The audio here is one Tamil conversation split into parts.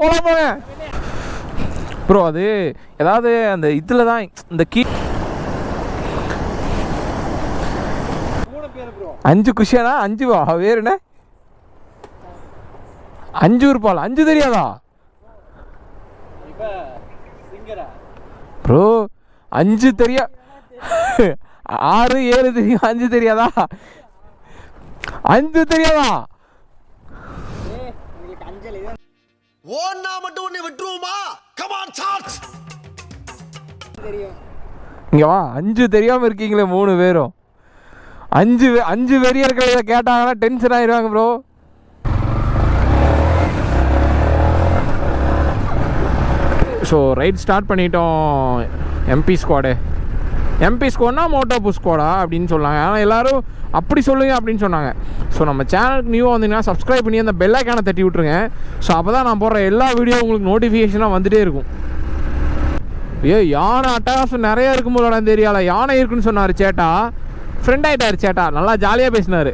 போலாம் போங்க ப்ரோ. அது ஏதாவது அந்த இதில் தான் இந்த 5 குஷியானா 5 வா வேறு என்ன 5 ரூபாய் 5 தெரியாதா ப்ரோ? 5 தெரியா 6 7 தெரியும் 5 தெரியாதா 5 தெரியாதா? ஓன்னா மட்டும் உன்னை விட்டுருவோமா? Come on charge. இங்க வா 5 தெரியாம இருக்கீங்களே 3 பேரும். 5 வெறியர்கள் இதை கேட்டாங்கன்னா டென்ஷன் ஆயிடுவாங்க ப்ரோ. ஸோ ரைட் ஸ்டார்ட் பண்ணிட்டோம். எம்பி ஸ்குவாட்னா மோட்டோபூ ஸ்குவாடா அப்படின்னு சொன்னாங்க. ஆனால் எல்லோரும் அப்படி சொல்லுங்க அப்படின்னு சொன்னாங்க. ஸோ நம்ம சேனலுக்கு நியூவாக வந்தீங்கன்னா சப்ஸ்கிரைப் பண்ணி அந்த பெல் ஐக்கானை தட்டி விட்ருங்க. ஸோ அப்போ தான் நான் போடுற எல்லா வீடியோ உங்களுக்கு நோட்டிஃபிகேஷனாக வந்துகிட்டே இருக்கும். யானை அட்டகாசம் நிறைய இருக்கும் போல இந்த ஏரியாவில். யானை இருக்குன்னு சொன்னார் சேட்டா. ஃப்ரெண்ட் ஆகிட்டார் சேட்டா. நல்லா ஜாலியாக பேசினார்.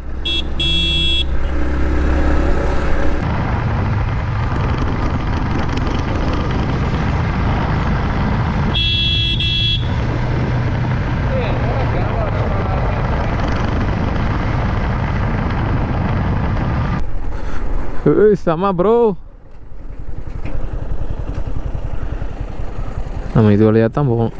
செம ப்ரோ. நம்ம இது வழியாக தான் போவோம்.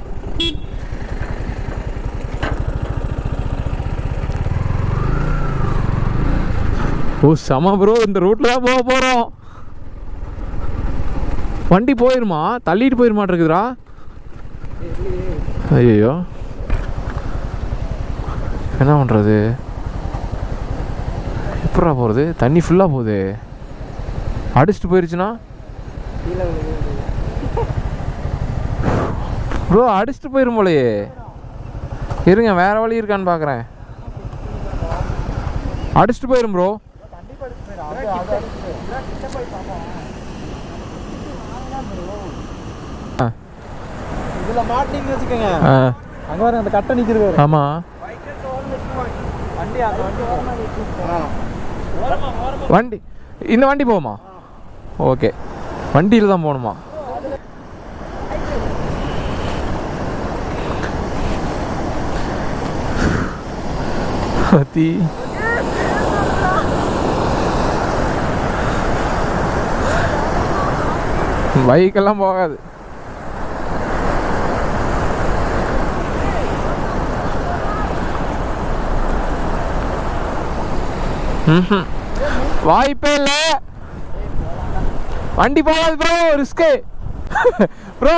செம ப்ரோ. இந்த ரூட்டில் தான் போக போகிறோம். வண்டி போயிருமா? தள்ளிட்டு போயிருமாட்டிருக்குதுரா. ஐயோ என்ன பண்ணுறது? எப்படா போகிறது? தண்ணி ஃபுல்லாக போகுது. அடிச்சுட்டு போயிருச்சுன்னா ப்ரோ அடிச்சுட்டு போயிரும் போலையே. இருங்க வேறு வழி இருக்கான்னு பார்க்குறேன். அடிச்சுட்டு போயிரும் ப்ரோ. இதில் மாட்டிங்கன்னு வச்சுக்கோங்க. அங்கே வர அந்த கட்டை நிற்கிறது. ஆமாம் வண்டி இந்த வண்டி போகுமா? ஓகே வண்டியில் தான் போகணுமா? பைக்கெல்லாம் போகாது. வாய்ப்பே இல்லை. வண்டி போகாது ப்ரோ. Risk bro.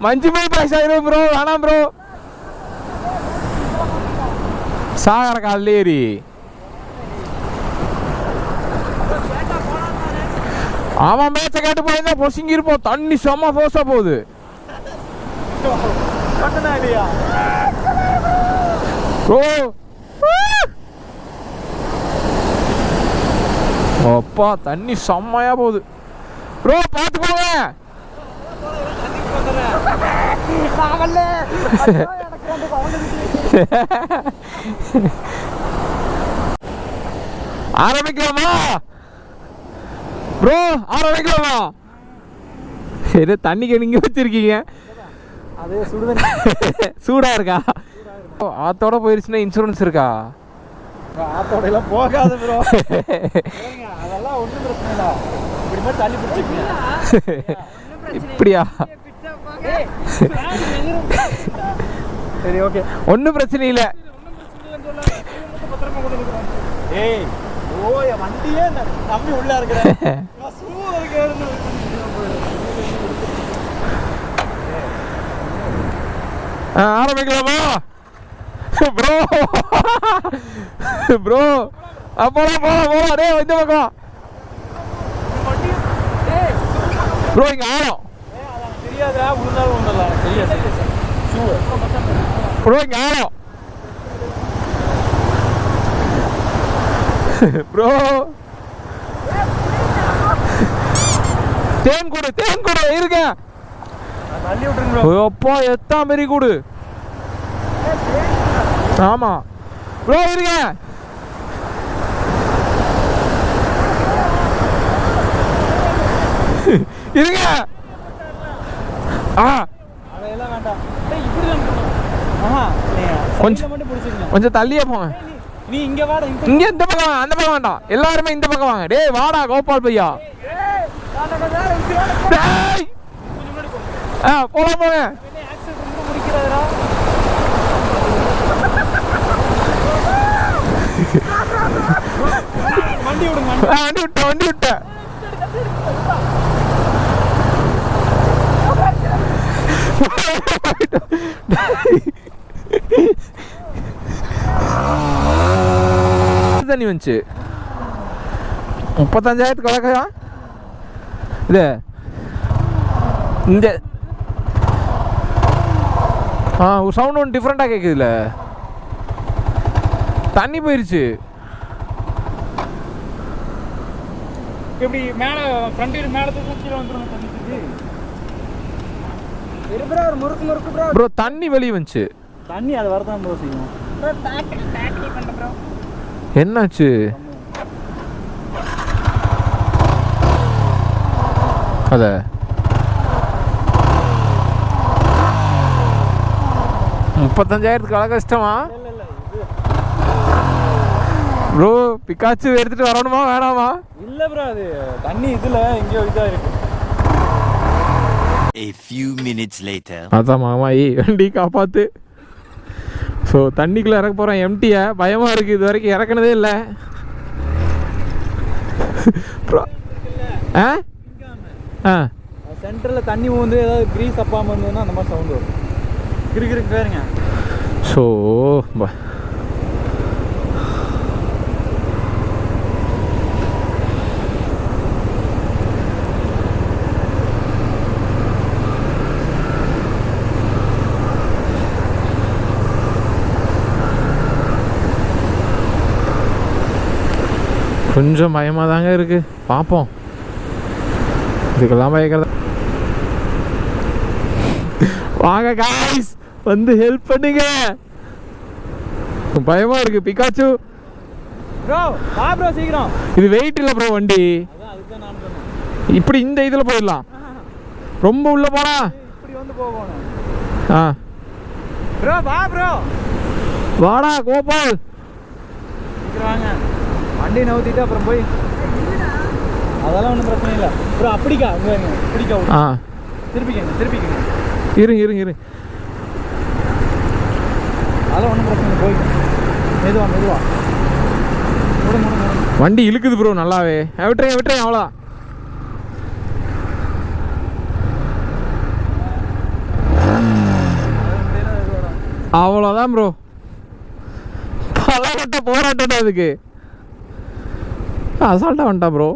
மஞ்சு போய் பைசாயிரும் ப்ரோ. வேணாம் ப்ரோ. சாகர காலில் ஏறி அவன் மேட்சை கேட்டு போயிருந்தா பொசிங்கி இருப்போம். தண்ணி செம்ம ஃபோர்ஸா போகுது. ப்ரோ அப்பா தண்ணி செம்மையா போகுது ப்ரோ. பார்த்து போங்க. ஆரம்பிக்கலாமா ப்ரோ? ஆரம்பிக்கலாமா? சரி தண்ணிக்கு நீங்க வச்சிருக்கீங்க. அது சுடுதண்ணி சூடா இருக்கா? ஆத்தோட போயிருச்சுன்னா இன்சூரன்ஸ் இருக்கா? ஆத்தோட எல்லாம் போகாது ப்ரோ. அதெல்லாம் ஒன்றும் பிரச்சனை இல்லை. இப்படி மாதிரி தண்ணி பிடிச்சிருக்கீங்க. இப்படியா? சரி ஓகே ஒன்றும் பிரச்சனை இல்லை. ஏய் ஓ என் வண்டியே நம்பி உள்ள இருக்கிறேன். ஆரம்பிக்கலாமா ப்ரோ? ப்ரோ போலாம் போலாம் போலாம். டே இந்த பக்கம் ப்ரோ. இங்கே ஆழம் தெரியாதா? உழுந்தாலும் ஒன்றும் தெரியாது ப்ரோ. இங்கே ஆழம் ப்ரோ. தேன் கூட இருக்க. தள்ளி விட்டுருங்க அப்பா எத்தா மாரி கூடு. ஆமா ப்ரோ இருங்க. இருங்க. ஆ அதையெல்லாம் வேண்டாம். இப்படி தான் கொஞ்சம் மட்டும் பிடிச்சிக்கங்க. கொஞ்சம் தள்ளியே போங்க. நீ இங்க வாடா. இங்க இந்த பக்கம் வாங்க, அந்த பக்கம் வேண்டாம். எல்லாருமே இந்த பக்கம் வாங்க. டேய் வாடா கோபால் பையா. டேய் போலாம் போங்க. வண்டி விடுங்க. வண்டி விட்ட தண்ணி வந்துச்சு. 35,000 கணக்கா இது இந்த ஒரு சவுண்ட் ஒன்று டிஃப்ரெண்டாக கேட்குதுல்ல. தண்ணி போயிருச்சு. எப்படி மேலே ஃப்ரண்ட் வீல் மேலே தூக்கி கீழே வந்துடும் தண்ணி தூக்கி. ப்ரோ ஒரு முறுக்கு ப்ரோ தண்ணி வெளியே வந்துச்சு. தண்ணி அது வரதான் ப்ரோ செய்யும். என்னாச்சு? அத $35,000 கஷ்டமா ப்ரோ? பிக்காச்சு எடுத்துட்டு வரணுமா வேணாமா? இல்ல ப்ரோ அது தண்ணி இதுல எங்கேயோ இதா இருக்கு. A few minutes later. அதான் மாமாயி வண்டி காப்பாத்து. ஸோ தண்ணிக்குள்ளே இறக்க போகிறேன் எம்டியை. பயமாக இருக்குது, இது வரைக்கும் இறக்குனதே இல்லை. ஆ ஆ சென்டரில் தண்ணி வந்து ஏதாவது கிரீஸ் அப்பாமல் இருந்ததுன்னா அந்த மாதிரி சவுண்ட் வரும். கிருக்கு பாருங்க. ஸோ கொஞ்சம் பயமாக தாங்க இருக்குது. பார்ப்போம். இதுக்கெல்லாம் பயக்கிறதா. வாங்க காய்ஸ், வந்து ஹெல்ப் பண்ணுங்க. பயமாக இருக்குது பிக்காச்சு. ப்ரோ வா ப்ரோ சீக்கிரம். இது வெயிட் இல்லை ப்ரோ வண்டி. அதுதான் நான் சொன்னேன். இப்படி இந்த இதில் போயிடலாம். ரொம்ப உள்ளே போனா இப்படி வந்து போகணும். ஆ ப்ரோ வா ப்ரோ. வாடா கோபால். சீக்கிரம் வாங்க. வண்டி நவுத்திட்டு அப்புறம் போய் அதெல்லாம் ஒன்றும் பிரச்சனை இல்லை ப்ரோ. அப்படிக்கா பிடிக்கா. ஆ திருப்பிக்கங்க. இருங்க அதெல்லாம் ஒன்றும் பிரச்சனை இல்லை. போய் மெதுவா முடுங்க. வண்டி இழுக்குது ப்ரோ நல்லாவே. விட்டுறேன் அவ்வளோதான். அவ்வளோதான் ப்ரோ. பலகட்ட போராட்டம் தான் அதுக்கு. அசால்ட்டாக வந்துட்டா ப்ரோ.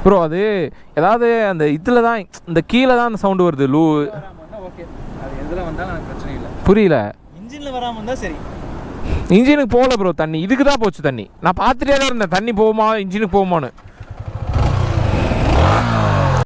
ப்ரோ அது ஏதாவது அந்த இதில் தான், இந்த கீழே தான் அந்த சவுண்டு வருது. ஓகே அது எதில் வந்தாலும் எனக்கு பிரச்சனை இல்லை. புரியல. இன்ஜினில் வராமல் இருந்தால் சரி. இன்ஜினுக்கு போகல ப்ரோ தண்ணி. இதுக்கு தான் போச்சு தண்ணி. நான் பார்த்துட்டே தான் இருந்தேன் தண்ணி போகுமா இன்ஜினுக்கு போகுமான்னு.